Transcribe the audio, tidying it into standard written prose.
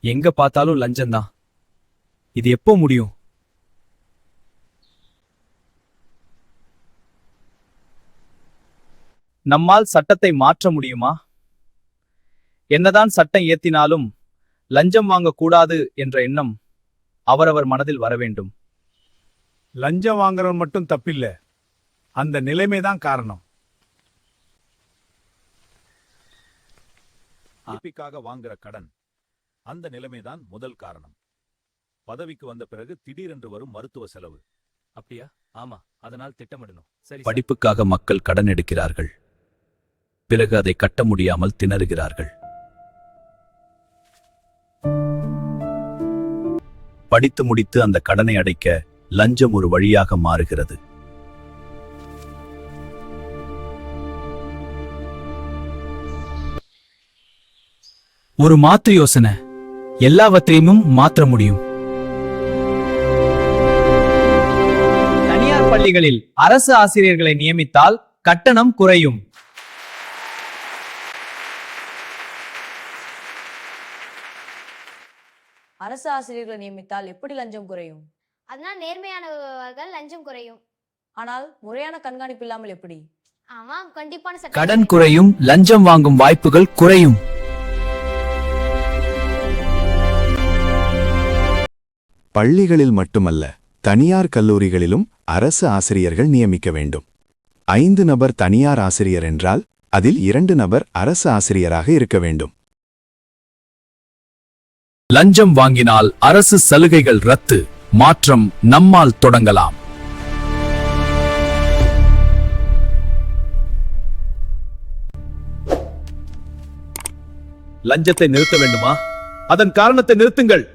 எங்க பார்த்தாலும் லஞ்சம்தான். இது எப்போ முடியும்? நம்மால் சட்டத்தை மாற்ற முடியுமா? என்னதான் சட்டம் ஏத்தினாலும் லஞ்சம் வாங்கக்கூடாது என்ற எண்ணம் அவரவர் மனதில் வரவேண்டும். லஞ்சம் வாங்குறவன் மட்டும் தப்பில்ல, அந்த நிலைமைதான் காரணம். டிபிக்காக வாங்குற கடன், அந்த நிலைமைதான் முதல் காரணம். பதவிக்கு வந்த பிறகு திடீரென்று வரும் மருத்துவ செலவு. அப்படியா? ஆமா, அதனால் திட்டமிடணும். சரி. படிப்புக்காக மக்கள் கடன் எடுக்கிறார்கள், பிறகு அதை கட்ட முடியாமல் திணறுகிறார்கள். படித்து முடித்து அந்த கடனை அடைக்க லஞ்சம் ஒரு வழியாக மாறுகிறது. ஒரு மாற்று யோசனை எல்லாவற்றையும் மாற்ற முடியும். தனியார் பள்ளிகளில் அரசு ஆசிரியர்களை நியமித்தால் கட்டணம் குறையும். அரசு ஆசிரியர்களை நியமித்தால் எப்படி லஞ்சம் குறையும்? அதனால் நேர்மையானவர்கள் லஞ்சம் குறையும். ஆனால் முறையான கண்காணிப்பு இல்லாமல் எப்படி? ஆமாம், கண்டிப்பான சட்டம். கடன் குறையும், லஞ்சம் வாங்கும் வாய்ப்புகள் குறையும். பள்ளிகளில் மட்டுமல்ல, தனியார் கல்லூரிகளிலும் அரசு ஆசிரியர்கள் நியமிக்க வேண்டும். 5 நபர் தனியார் ஆசிரியர் என்றால் அதில் 2 நபர் அரசு ஆசிரியராக இருக்க வேண்டும். லஞ்சம் வாங்கினால் அரசு சலுகைகள் ரத்து. மாற்றம் நம்மால் தொடங்கலாம். லஞ்சத்தை நிறுத்த வேண்டுமா? அதன் காரணத்தை நிறுத்துங்கள்.